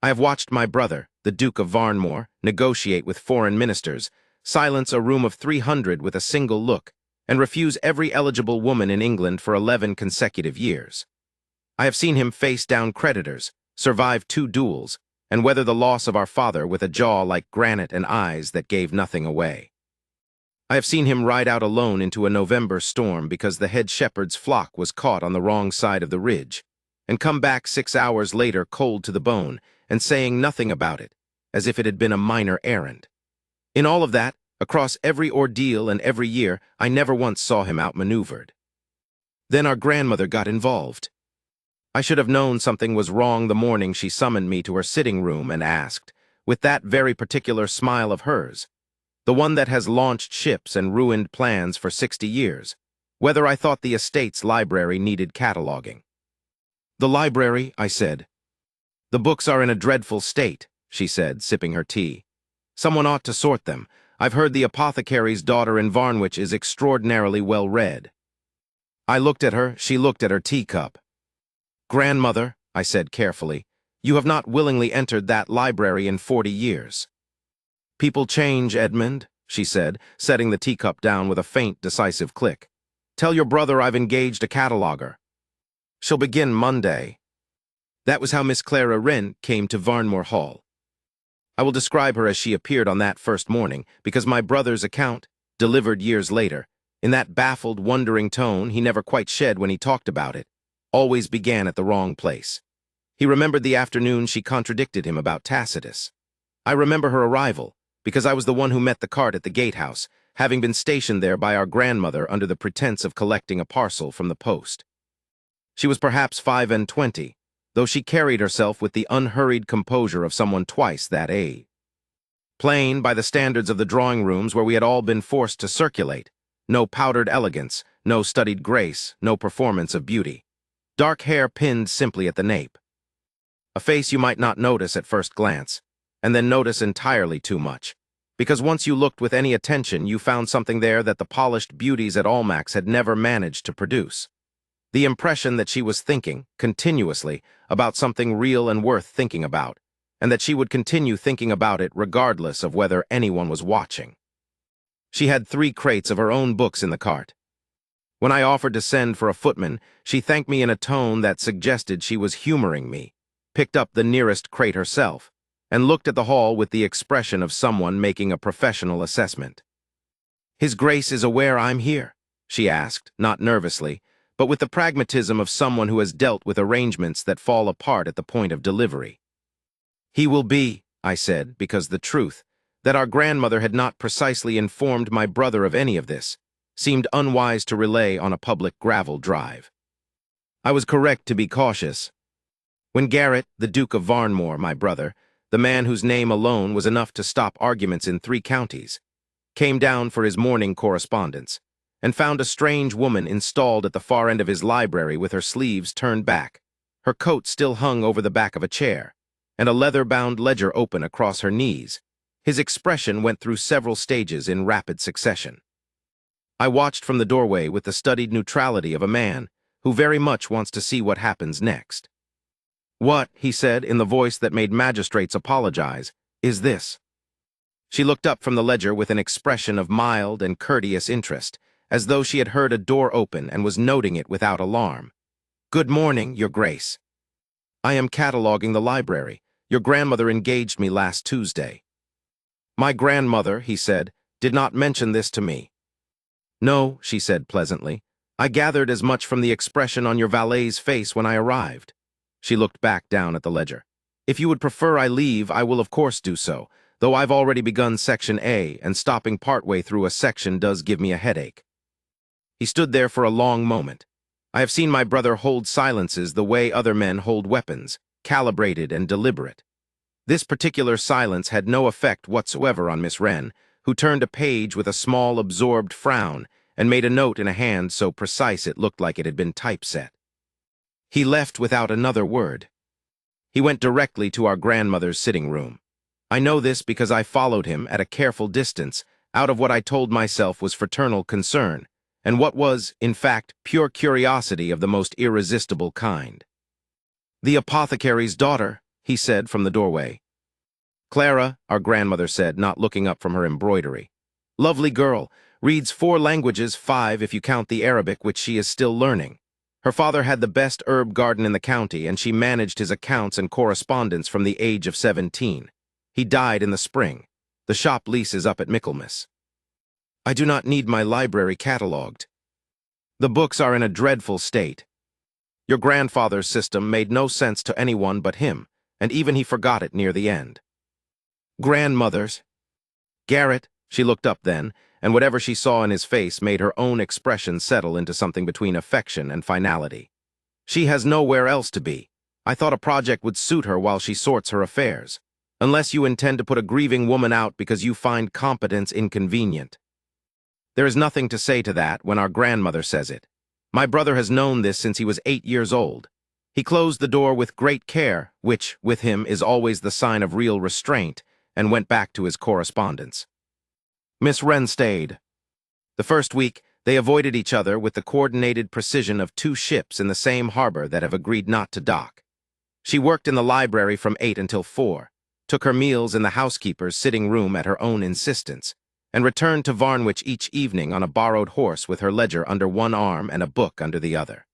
I have watched my brother, the Duke of Varnmore, negotiate with foreign ministers, silence a room of 300 with a single look, and refuse every eligible woman in England for 11 consecutive years. I have seen him face down creditors, survive 2 duels, and weather the loss of our father with a jaw like granite and eyes that gave nothing away. I have seen him ride out alone into a November storm because the head shepherd's flock was caught on the wrong side of the ridge, and come back 6 hours later cold to the bone and saying nothing about it, as if it had been a minor errand. In all of that, across every ordeal and every year, I never once saw him outmaneuvered. Then our grandmother got involved. I should have known something was wrong the morning she summoned me to her sitting room and asked, with that very particular smile of hers, the one that has launched ships and ruined plans for 60 years, whether I thought the estate's library needed cataloging. "The library," I said. "The books are in a dreadful state," she said, sipping her tea. "Someone ought to sort them. I've heard the apothecary's daughter in Varnwich is extraordinarily well read." I looked at her, she looked at her teacup. "Grandmother," I said carefully, "you have not willingly entered that library in 40 years. "People change, Edmund," she said, setting the teacup down with a faint, decisive click. "Tell your brother I've engaged a cataloger. She'll begin Monday." That was how Miss Clara Wren came to Varnmore Hall. I will describe her as she appeared on that first morning, because my brother's account, delivered years later, in that baffled, wondering tone he never quite shed when he talked about it, always began at the wrong place. He remembered the afternoon she contradicted him about Tacitus. I remember her arrival, because I was the one who met the cart at the gatehouse, having been stationed there by our grandmother under the pretense of collecting a parcel from the post. She was perhaps 25, though she carried herself with the unhurried composure of someone twice that age. Plain by the standards of the drawing rooms where we had all been forced to circulate, no powdered elegance, no studied grace, no performance of beauty. Dark hair pinned simply at the nape. A face you might not notice at first glance, and then notice entirely too much, because once you looked with any attention you found something there that the polished beauties at Almack's had never managed to produce. The impression that she was thinking, continuously, about something real and worth thinking about, and that she would continue thinking about it regardless of whether anyone was watching. She had 3 crates of her own books in the cart. When I offered to send for a footman, she thanked me in a tone that suggested she was humoring me, picked up the nearest crate herself, and looked at the hall with the expression of someone making a professional assessment. "His Grace is aware I'm here?" she asked, not nervously, but with the pragmatism of someone who has dealt with arrangements that fall apart at the point of delivery. "He will be," I said, because the truth, that our grandmother had not precisely informed my brother of any of this, seemed unwise to relay on a public gravel drive. I was correct to be cautious. When Garrett, the Duke of Varnmore, my brother, the man whose name alone was enough to stop arguments in 3 counties, came down for his morning correspondence, and found a strange woman installed at the far end of his library with her sleeves turned back, her coat still hung over the back of a chair, and a leather-bound ledger open across her knees, his expression went through several stages in rapid succession. I watched from the doorway with the studied neutrality of a man who very much wants to see what happens next. "What," he said in the voice that made magistrates apologize, "is this?" She looked up from the ledger with an expression of mild and courteous interest, as though she had heard a door open and was noting it without alarm. "Good morning, Your Grace. I am cataloging the library. Your grandmother engaged me last Tuesday." "My grandmother," he said, "did not mention this to me." "No," she said pleasantly. "I gathered as much from the expression on your valet's face when I arrived." She looked back down at the ledger. "If you would prefer I leave, I will of course do so, though I've already begun Section A, and stopping partway through a section does give me a headache." He stood there for a long moment. I have seen my brother hold silences the way other men hold weapons, calibrated and deliberate. This particular silence had no effect whatsoever on Miss Wren, who turned a page with a small, absorbed frown and made a note in a hand so precise it looked like it had been typeset. He left without another word. He went directly to our grandmother's sitting room. I know this because I followed him at a careful distance, out of what I told myself was fraternal concern, and what was, in fact, pure curiosity of the most irresistible kind. "The apothecary's daughter," he said from the doorway. Clara, our grandmother said, not looking up from her embroidery. Lovely girl, reads 4 languages, 5 if you count the Arabic, which she is still learning. Her father had the best herb garden in the county, and she managed his accounts and correspondence from the age of 17. He died in the spring. The shop lease is up at Michaelmas. I do not need my library catalogued. The books are in a dreadful state. Your grandfather's system made no sense to anyone but him, and even he forgot it near the end. Grandmother's. Garrett, she looked up then, and whatever she saw in his face made her own expression settle into something between affection and finality. She has nowhere else to be. I thought a project would suit her while she sorts her affairs. Unless you intend to put a grieving woman out because you find competence inconvenient. There is nothing to say to that when our grandmother says it. My brother has known this since he was 8 years old. He closed the door with great care, which, with him, is always the sign of real restraint, and went back to his correspondence. Miss Wren stayed. The first week, they avoided each other with the coordinated precision of 2 ships in the same harbor that have agreed not to dock. She worked in the library from 8 until 4, took her meals in the housekeeper's sitting room at her own insistence, and returned to Varnwich each evening on a borrowed horse with her ledger under one arm and a book under the other.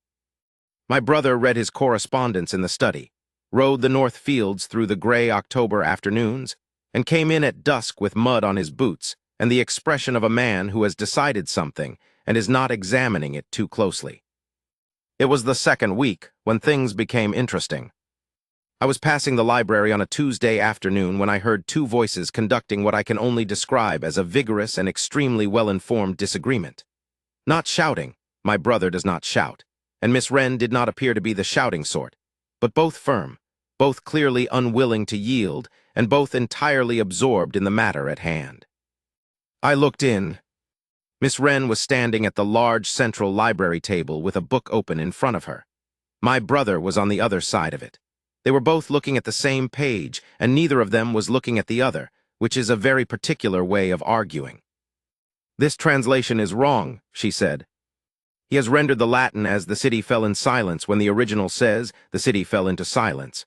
My brother read his correspondence in the study, rode the North Fields through the gray October afternoons, and came in at dusk with mud on his boots and the expression of a man who has decided something and is not examining it too closely. It was the second week when things became interesting. I was passing the library on a Tuesday afternoon when I heard 2 voices conducting what I can only describe as a vigorous and extremely well-informed disagreement. Not shouting, my brother does not shout, and Miss Wren did not appear to be the shouting sort, but both firm, both clearly unwilling to yield, and both entirely absorbed in the matter at hand. I looked in. Miss Wren was standing at the large central library table with a book open in front of her. My brother was on the other side of it. They were both looking at the same page, and neither of them was looking at the other, which is a very particular way of arguing. This translation is wrong, she said. He has rendered the Latin as the city fell in silence when the original says the city fell into silence.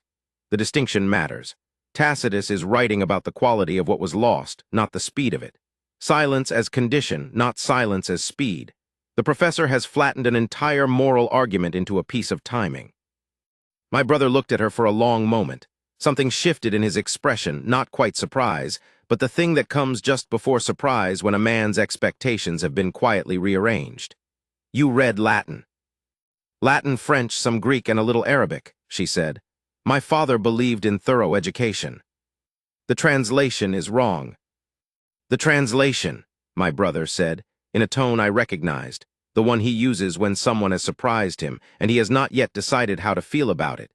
The distinction matters. Tacitus is writing about the quality of what was lost, not the speed of it. Silence as condition, not silence as speed. The professor has flattened an entire moral argument into a piece of timing. My brother looked at her for a long moment. Something shifted in his expression, not quite surprise, but the thing that comes just before surprise when a man's expectations have been quietly rearranged. You read Latin. Latin, French, some Greek, and a little Arabic, she said. My father believed in thorough education. The translation is wrong. The translation, my brother said, in a tone I recognized, the one he uses when someone has surprised him and he has not yet decided how to feel about it,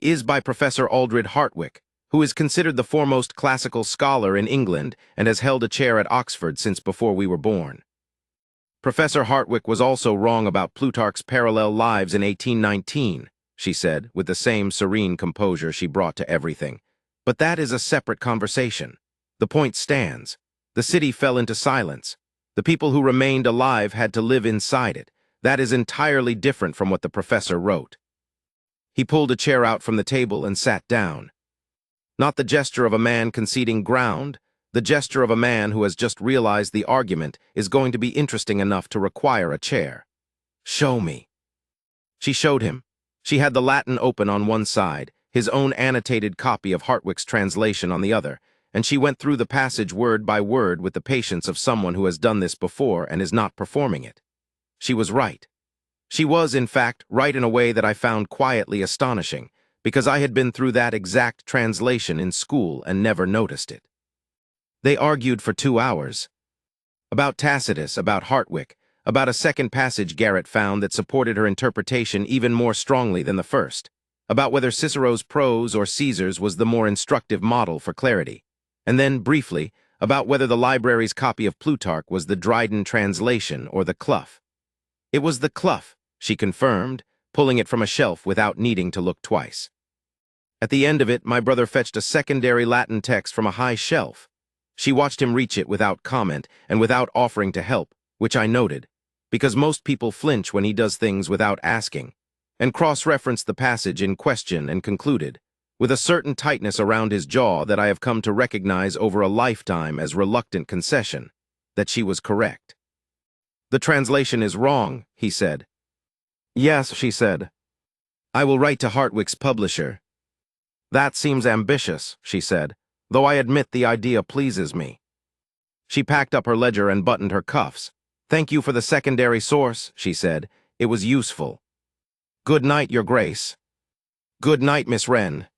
is by Professor Aldred Hartwick, who is considered the foremost classical scholar in England and has held a chair at Oxford since before we were born. Professor Hartwick was also wrong about Plutarch's parallel lives in 1819, she said, with the same serene composure she brought to everything. But that is a separate conversation. The point stands. The city fell into silence. The people who remained alive had to live inside it. That is entirely different from what the professor wrote. He pulled a chair out from the table and sat down. Not the gesture of a man conceding ground, the gesture of a man who has just realized the argument is going to be interesting enough to require a chair. Show me. She showed him. She had the Latin open on one side, his own annotated copy of Hartwick's translation on the other, and she went through the passage word by word with the patience of someone who has done this before and is not performing it. She was right. She was, in fact, right in a way that I found quietly astonishing, because I had been through that exact translation in school and never noticed it. They argued for 2 hours. About Tacitus, about Hartwick, about a second passage Garrett found that supported her interpretation even more strongly than the first, about whether Cicero's prose or Caesar's was the more instructive model for clarity, and then, briefly, about whether the library's copy of Plutarch was the Dryden translation or the Clough. It was the Clough, she confirmed, pulling it from a shelf without needing to look twice. At the end of it, my brother fetched a secondary Latin text from a high shelf. She watched him reach it without comment and without offering to help, which I noted, because most people flinch when he does things without asking, and cross-referenced the passage in question and concluded, with a certain tightness around his jaw that I have come to recognize over a lifetime as reluctant concession, that she was correct. "The translation is wrong," he said. "Yes," she said. "I will write to Hartwick's publisher." "That seems ambitious," she said, "though I admit the idea pleases me." She packed up her ledger and buttoned her cuffs. "Thank you for the secondary source," she said. "It was useful." "Good night, Your Grace." "Good night, Miss Wren."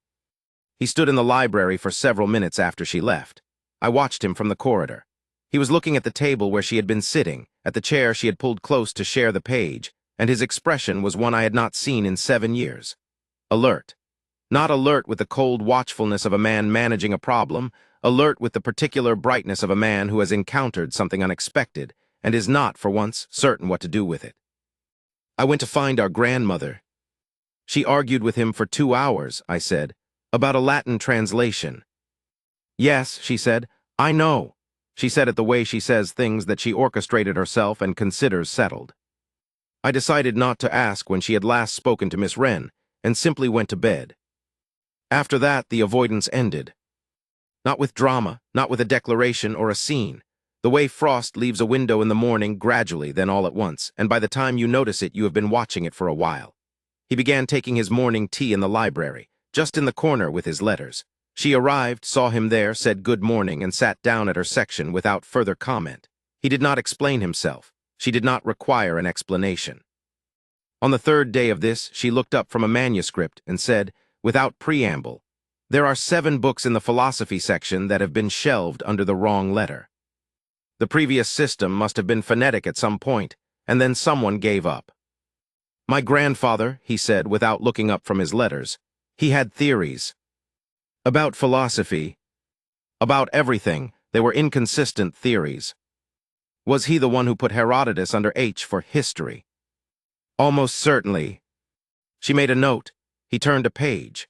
He stood in the library for several minutes after she left. I watched him from the corridor. He was looking at the table where she had been sitting, at the chair she had pulled close to share the page, and his expression was one I had not seen in 7 years. Alert. Not alert with the cold watchfulness of a man managing a problem, alert with the particular brightness of a man who has encountered something unexpected and is not, for once, certain what to do with it. "I went to find our grandmother." "She argued with him for 2 hours," I said, "about a Latin translation." "Yes," she said, "I know." She said it the way she says things that she orchestrated herself and considers settled. I decided not to ask when she had last spoken to Miss Wren, and simply went to bed. After that, the avoidance ended. Not with drama, not with a declaration or a scene. The way frost leaves a window in the morning, gradually, then all at once, and by the time you notice it, you have been watching it for a while. He began taking his morning tea in the library, just in the corner with his letters. She arrived, saw him there, said good morning, and sat down at her section without further comment. He did not explain himself. She did not require an explanation. On the third day of this, she looked up from a manuscript and said, without preamble, "There are 7 books in the philosophy section that have been shelved under the wrong letter. The previous system must have been phonetic at some point, and then someone gave up." "My grandfather," he said without looking up from his letters, "he had theories. About philosophy. About everything. They were inconsistent theories." "Was he the one who put Herodotus under H for history?" "Almost certainly." She made a note. He turned a page.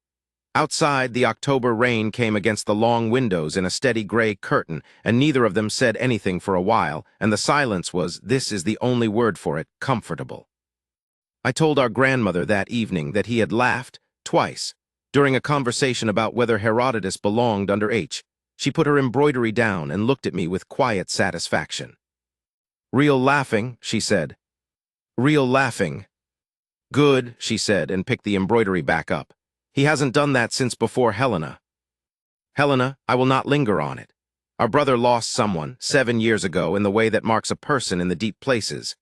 Outside, the October rain came against the long windows in a steady gray curtain, and neither of them said anything for a while, and the silence was, this is the only word for it, comfortable. I told our grandmother that evening that he had laughed, twice, during a conversation about whether Herodotus belonged under H. She put her embroidery down and looked at me with quiet satisfaction. "Real laughing," she said. "Real laughing." "Good," she said, and picked the embroidery back up. "He hasn't done that since before Helena." "Helena, I will not linger on it. Our brother lost someone, 7 years ago, in the way that marks a person in the deep places.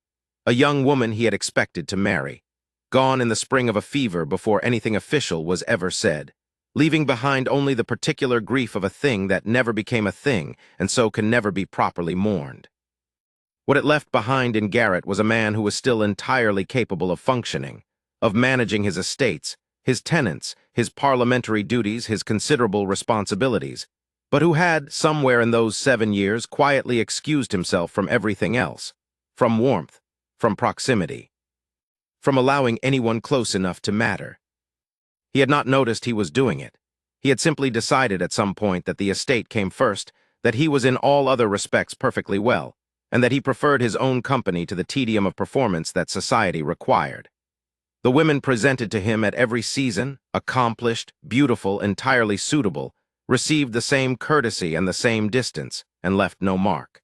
A young woman he had expected to marry. Gone in the spring of a fever before anything official was ever said. Leaving behind only the particular grief of a thing that never became a thing, and so can never be properly mourned. What it left behind in Garrett was a man who was still entirely capable of functioning, of managing his estates, his tenants, his parliamentary duties, his considerable responsibilities, but who had, somewhere in those 7 years, quietly excused himself from everything else, from warmth, from proximity, from allowing anyone close enough to matter. He had not noticed he was doing it. He had simply decided at some point that the estate came first, that he was in all other respects perfectly well, and that he preferred his own company to the tedium of performance that society required. The women presented to him at every season, accomplished, beautiful, entirely suitable, received the same courtesy and the same distance, and left no mark.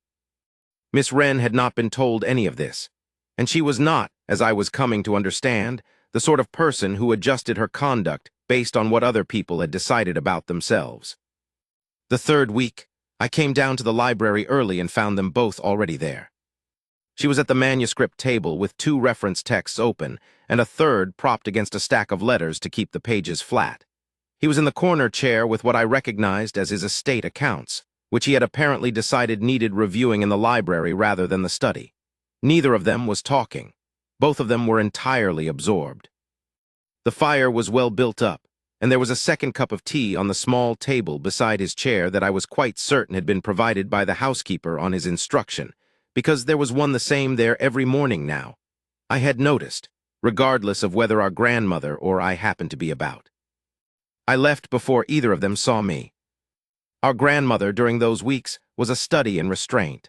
Miss Wren had not been told any of this, and she was not, as I was coming to understand, the sort of person who adjusted her conduct based on what other people had decided about themselves. The third week, I came down to the library early and found them both already there. She was at the manuscript table with 2 reference texts open and a third propped against a stack of letters to keep the pages flat. He was in the corner chair with what I recognized as his estate accounts, which he had apparently decided needed reviewing in the library rather than the study. Neither of them was talking. Both of them were entirely absorbed. The fire was well built up, and there was a second cup of tea on the small table beside his chair that I was quite certain had been provided by the housekeeper on his instruction, because there was one the same there every morning now. I had noticed, regardless of whether our grandmother or I happened to be about. I left before either of them saw me. Our grandmother, during those weeks, was a study in restraint.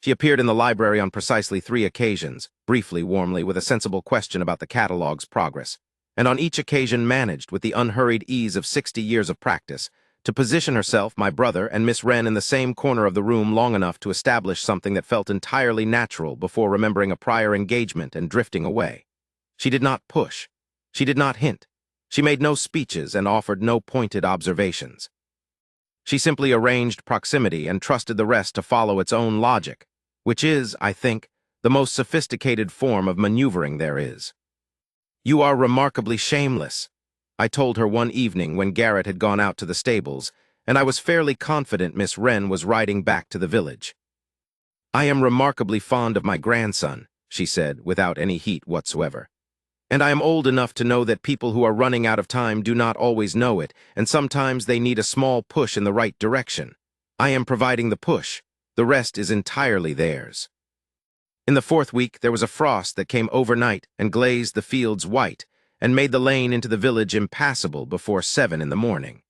She appeared in the library on precisely 3 occasions, briefly, warmly, with a sensible question about the catalog's progress. and on each occasion managed, with the unhurried ease of 60 years of practice, to position herself, my brother, and Miss Wren in the same corner of the room long enough to establish something that felt entirely natural before remembering a prior engagement and drifting away. She did not push. She did not hint. She made no speeches and offered no pointed observations. She simply arranged proximity and trusted the rest to follow its own logic, which is, I think, the most sophisticated form of maneuvering there is. "You are remarkably shameless," I told her one evening when Garrett had gone out to the stables, and I was fairly confident Miss Wren was riding back to the village. "I am remarkably fond of my grandson," she said, without any heat whatsoever. "And I am old enough to know that people who are running out of time do not always know it, and sometimes they need a small push in the right direction. I am providing the push. The rest is entirely theirs." In the 4th week, there was a frost that came overnight and glazed the fields white and made the lane into the village impassable before 7 in the morning.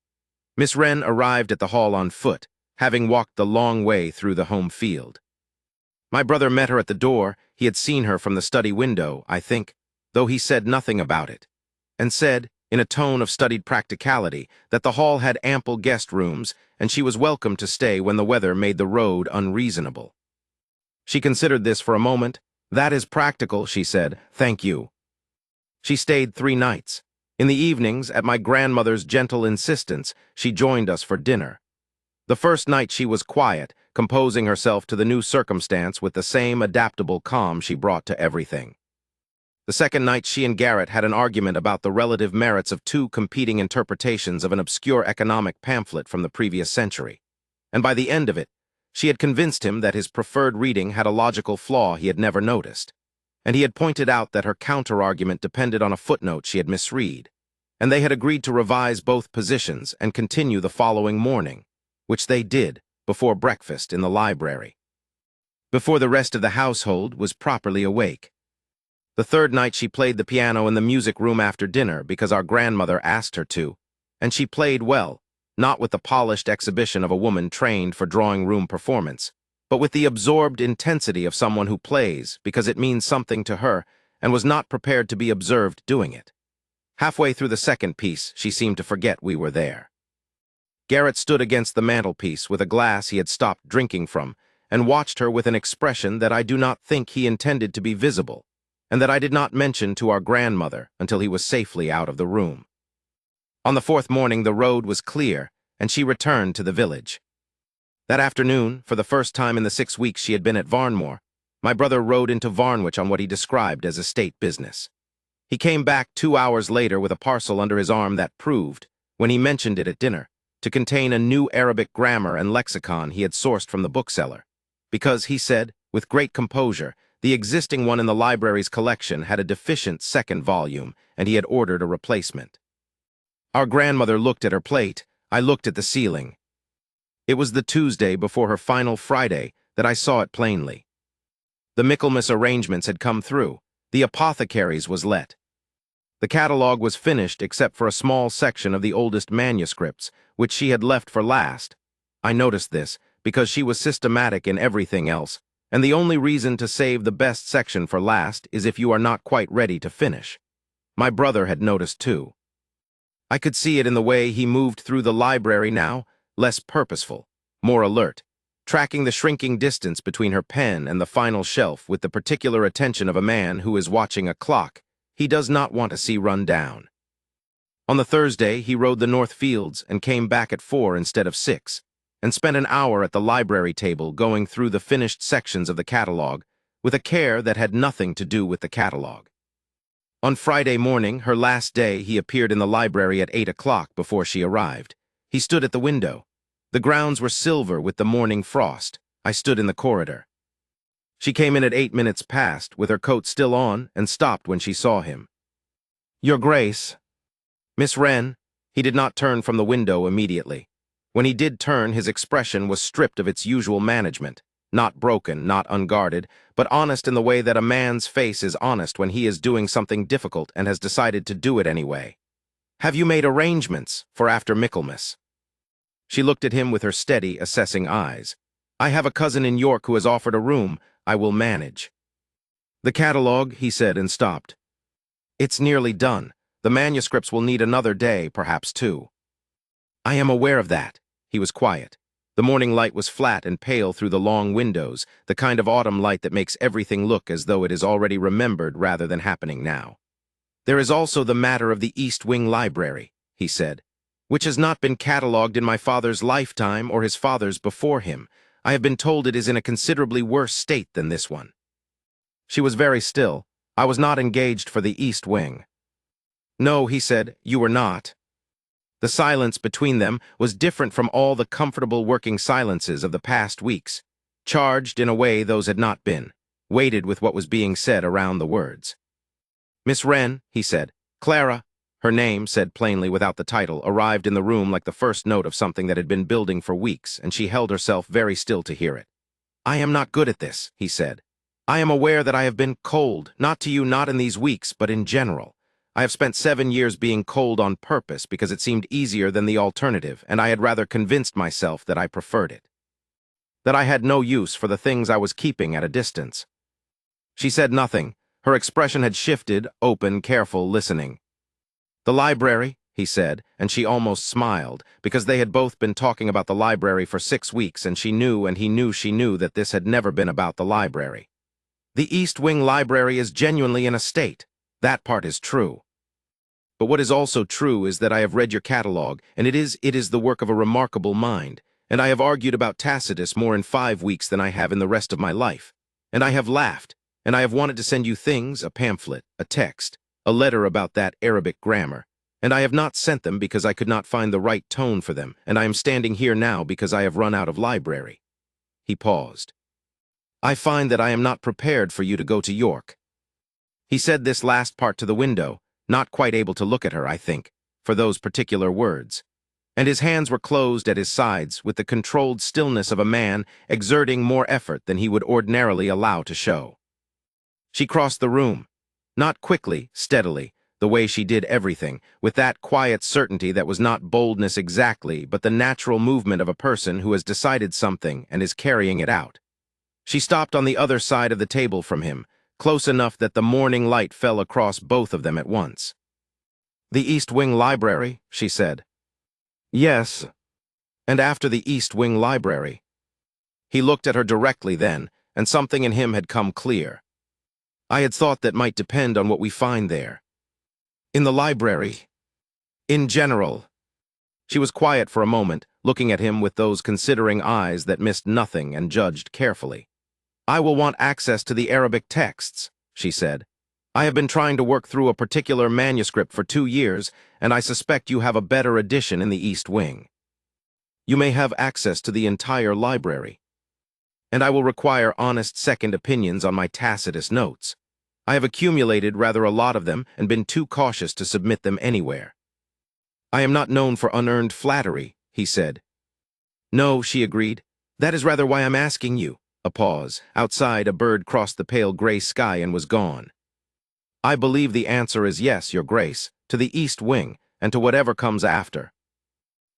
Miss Wren arrived at the hall on foot, having walked the long way through the home field. My brother met her at the door. He had seen her from the study window, I think, though he said nothing about it, and said, in a tone of studied practicality, that the hall had ample guest rooms and she was welcome to stay when the weather made the road unreasonable. She considered this for a moment. "That is practical," she said. "Thank you." She stayed 3 nights. In the evenings, at my grandmother's gentle insistence, she joined us for dinner. The first night she was quiet, composing herself to the new circumstance with the same adaptable calm she brought to everything. The second night she and Garrett had an argument about the relative merits of 2 competing interpretations of an obscure economic pamphlet from the previous century, and by the end of it, she had convinced him that his preferred reading had a logical flaw he had never noticed, and he had pointed out that her counter-argument depended on a footnote she had misread, and they had agreed to revise both positions and continue the following morning, which they did before breakfast in the library, before the rest of the household was properly awake. The 3rd night she played the piano in the music room after dinner because our grandmother asked her to, and she played well, not with the polished exhibition of a woman trained for drawing-room performance, but with the absorbed intensity of someone who plays because it means something to her and was not prepared to be observed doing it. Halfway through the 2nd piece, she seemed to forget we were there. Garrett stood against the mantelpiece with a glass he had stopped drinking from and watched her with an expression that I do not think he intended to be visible, and that I did not mention to our grandmother until he was safely out of the room. On the 4th morning, the road was clear, and she returned to the village. That afternoon, for the first time in the 6 weeks she had been at Varnmore, my brother rode into Varnwich on what he described as estate business. He came back 2 hours later with a parcel under his arm that proved, when he mentioned it at dinner, to contain a new Arabic grammar and lexicon he had sourced from the bookseller, because, he said, with great composure, the existing one in the library's collection had a deficient 2nd volume, and he had ordered a replacement. Our grandmother looked at her plate. I looked at the ceiling. It was the Tuesday before her final Friday that I saw it plainly. The Michaelmas arrangements had come through. The apothecary's was let. The catalogue was finished except for a small section of the oldest manuscripts, which she had left for last. I noticed this because she was systematic in everything else, and the only reason to save the best section for last is if you are not quite ready to finish. My brother had noticed too. I could see it in the way he moved through the library now, less purposeful, more alert, tracking the shrinking distance between her pen and the final shelf with the particular attention of a man who is watching a clock he does not want to see run down. On the Thursday, he rode the North Fields and came back at 4 instead of 6, and spent an hour at the library table going through the finished sections of the catalogue with a care that had nothing to do with the catalogue. On Friday morning, her last day, he appeared in the library at 8 o'clock before she arrived. He stood at the window. The grounds were silver with the morning frost. I stood in the corridor. She came in at 8 minutes past, with her coat still on, and stopped when she saw him. "Your Grace." "Miss Wren." He did not turn from the window immediately. When he did turn, his expression was stripped of its usual management, not broken, not unguarded, but honest in the way that a man's face is honest when he is doing something difficult and has decided to do it anyway. "Have you made arrangements for after Michaelmas?" She looked at him with her steady, assessing eyes. "I have a cousin in York who has offered a room. I will manage." "The catalogue," he said, and stopped. "It's nearly done. The manuscripts will need another day, perhaps two. I am aware of that. He was quiet. The morning light was flat and pale through the long windows, the kind of autumn light that makes everything look as though it is already remembered rather than happening now. There is also the matter of the East Wing Library, he said, which has not been catalogued in my father's lifetime or his father's before him. I have been told it is in a considerably worse state than this one. She was very still. I was not engaged for the East Wing. No, he said, you were not. The silence between them was different from all the comfortable working silences of the past weeks, charged in a way those had not been, weighted with what was being said around the words. Miss Wren, he said. Clara, her name, said plainly without the title, arrived in the room like the first note of something that had been building for weeks, and she held herself very still to hear it. I am not good at this, he said. I am aware that I have been cold, not to you, not in these weeks, but in general. I have spent 7 years being cold on purpose because it seemed easier than the alternative, and I had rather convinced myself that I preferred it. That I had no use for the things I was keeping at a distance. She said nothing. Her expression had shifted, open, careful, listening. The library, he said, and she almost smiled, because they had both been talking about the library for 6 weeks, and she knew and he knew she knew that this had never been about the library. The East Wing Library is genuinely in a state. That part is true. But what is also true is that I have read your catalogue, and it is the work of a remarkable mind, and I have argued about Tacitus more in 5 weeks than I have in the rest of my life, and I have laughed, and I have wanted to send you things, a pamphlet, a text, a letter about that Arabic grammar, and I have not sent them because I could not find the right tone for them, and I am standing here now because I have run out of library. He paused. I find that I am not prepared for you to go to York. He said this last part to the window, not quite able to look at her, I think, for those particular words. And his hands were closed at his sides with the controlled stillness of a man exerting more effort than he would ordinarily allow to show. She crossed the room, not quickly, steadily, the way she did everything, with that quiet certainty that was not boldness exactly, but the natural movement of a person who has decided something and is carrying it out. She stopped on the other side of the table from him, close enough that the morning light fell across both of them at once. The East Wing Library, she said. Yes, and after the East Wing Library. He looked at her directly then, and something in him had come clear. I had thought that might depend on what we find there. In the library. In general. She was quiet for a moment, looking at him with those considering eyes that missed nothing and judged carefully. I will want access to the Arabic texts, she said. I have been trying to work through a particular manuscript for 2 years, and I suspect you have a better edition in the East Wing. You may have access to the entire library. And I will require honest second opinions on my Tacitus notes. I have accumulated rather a lot of them and been too cautious to submit them anywhere. I am not known for unearned flattery, he said. No, she agreed. That is rather why I'm asking you. A pause. Outside, a bird crossed the pale gray sky and was gone. I believe the answer is yes, Your Grace, to the East Wing, and to whatever comes after.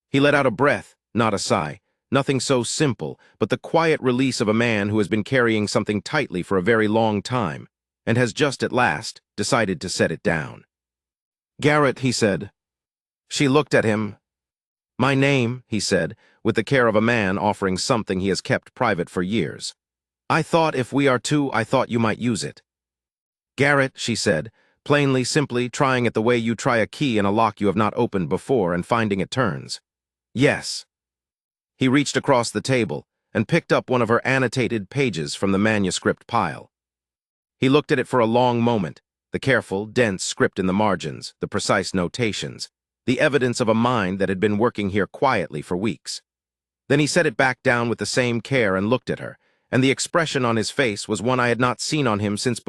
He let out a breath, not a sigh, nothing so simple, but the quiet release of a man who has been carrying something tightly for a very long time, and has just at last decided to set it down. Garrett, he said. She looked at him. My name, he said, with the care of a man offering something he has kept private for years. I thought if we are two, I thought you might use it. Garrett, she said, plainly, simply, trying it the way you try a key in a lock you have not opened before and finding it turns. Yes. He reached across the table and picked up one of her annotated pages from the manuscript pile. He looked at it for a long moment, the careful, dense script in the margins, the precise notations, the evidence of a mind that had been working here quietly for weeks. Then he set it back down with the same care and looked at her, and the expression on his face was one I had not seen on him since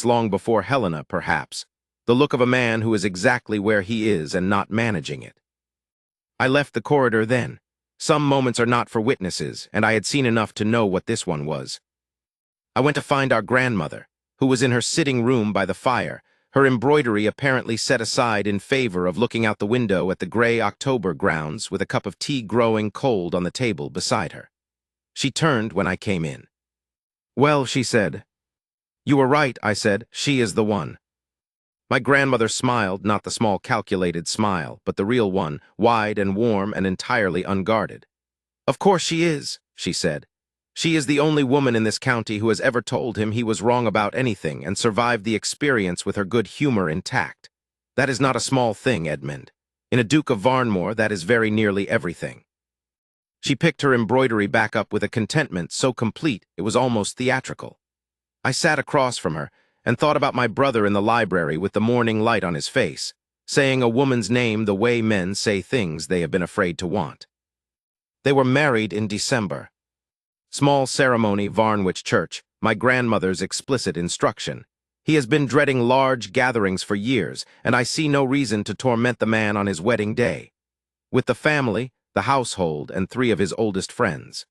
long before Helena, perhaps, the look of a man who is exactly where he is and not managing it. I left the corridor then. Some moments are not for witnesses, and I had seen enough to know what this one was. I went to find our grandmother, who was in her sitting room by the fire, her embroidery apparently set aside in favor of looking out the window at the gray October grounds with a cup of tea growing cold on the table beside her. She turned when I came in. Well, she said. You were right, I said. She is the one. My grandmother smiled, not the small calculated smile, but the real one, wide and warm and entirely unguarded. "Of course she is," she said. "She is the only woman in this county who has ever told him he was wrong about anything and survived the experience with her good humor intact. That is not a small thing, Edmund. In a Duke of Varnmore, that is very nearly everything." She picked her embroidery back up with a contentment so complete it was almost theatrical. I sat across from her and thought about my brother in the library with the morning light on his face, saying a woman's name the way men say things they have been afraid to want. They were married in December. Small ceremony, Varnwich Church, my grandmother's explicit instruction. He has been dreading large gatherings for years, and I see no reason to torment the man on his wedding day. With the family, the household, and 3 of his oldest friends.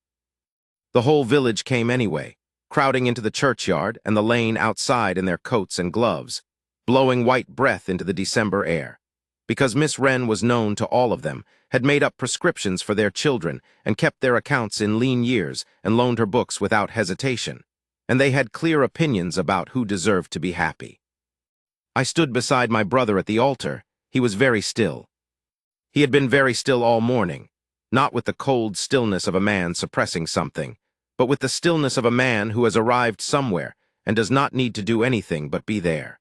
The whole village came anyway, crowding into the churchyard and the lane outside in their coats and gloves, blowing white breath into the December air. Because Miss Wren was known to all of them, had made up prescriptions for their children and kept their accounts in lean years and loaned her books without hesitation, and they had clear opinions about who deserved to be happy. I stood beside my brother at the altar. He was very still. He had been very still all morning, not with the cold stillness of a man suppressing something, but with the stillness of a man who has arrived somewhere and does not need to do anything but be there.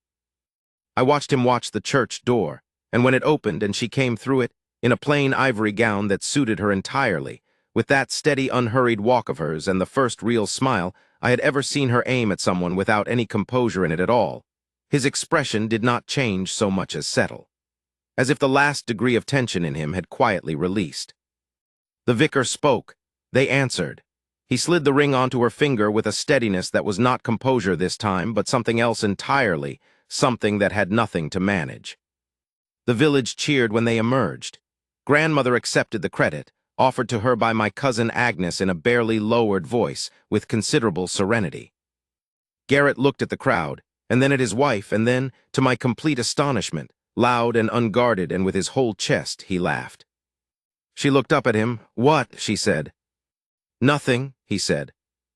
I watched him watch the church door, and when it opened and she came through it, in a plain ivory gown that suited her entirely, with that steady, unhurried walk of hers and the first real smile I had ever seen her aim at someone without any composure in it at all, his expression did not change so much as settle, as if the last degree of tension in him had quietly released. The vicar spoke. They answered. He slid the ring onto her finger with a steadiness that was not composure this time, but something else entirely, something that had nothing to manage. The village cheered when they emerged. Grandmother accepted the credit, offered to her by my cousin Agnes in a barely lowered voice, with considerable serenity. Garrett looked at the crowd, and then at his wife, and then, to my complete astonishment, loud and unguarded and with his whole chest, he laughed. She looked up at him. "What?" she said. "Nothing," he said.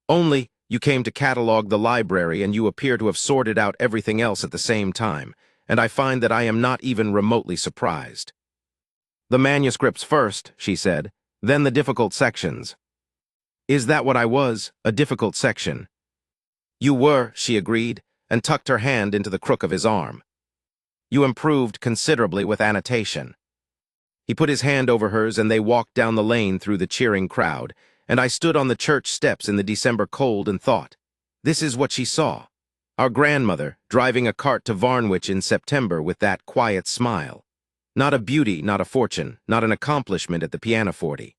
"Only, you came to catalogue the library and you appear to have sorted out everything else at the same time, and I find that I am not even remotely surprised." "The manuscripts first," she said, "then the difficult sections." "Is that what I was, a difficult section?" "You were," she agreed, and tucked her hand into the crook of his arm. "You improved considerably with annotation." He put his hand over hers and they walked down the lane through the cheering crowd, and I stood on the church steps in the December cold and thought, this is what she saw. Our grandmother, driving a cart to Varnwich in September with that quiet smile. Not a beauty, not a fortune, not an accomplishment at the pianoforte.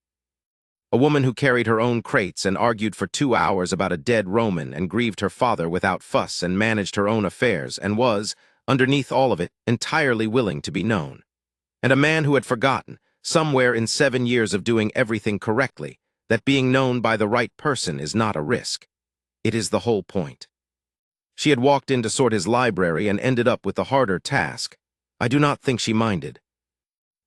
A woman who carried her own crates and argued for 2 hours about a dead Roman and grieved her father without fuss and managed her own affairs and was, underneath all of it, entirely willing to be known. And a man who had forgotten, somewhere in 7 years of doing everything correctly, that being known by the right person is not a risk. It is the whole point. She had walked in to sort his library and ended up with the harder task. I do not think she minded.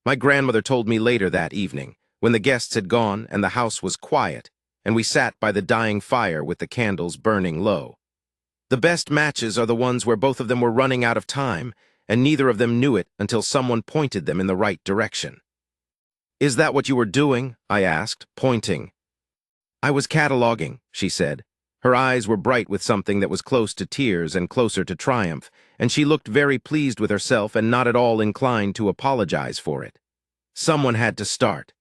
My grandmother told me later that evening, when the guests had gone and the house was quiet, and we sat by the dying fire with the candles burning low. The best matches are the ones where both of them were running out of time, and neither of them knew it until someone pointed them in the right direction. "Is that what you were doing?" I asked, pointing. "I was cataloguing," she said. Her eyes were bright with something that was close to tears and closer to triumph, and she looked very pleased with herself and not at all inclined to apologize for it. Someone had to start.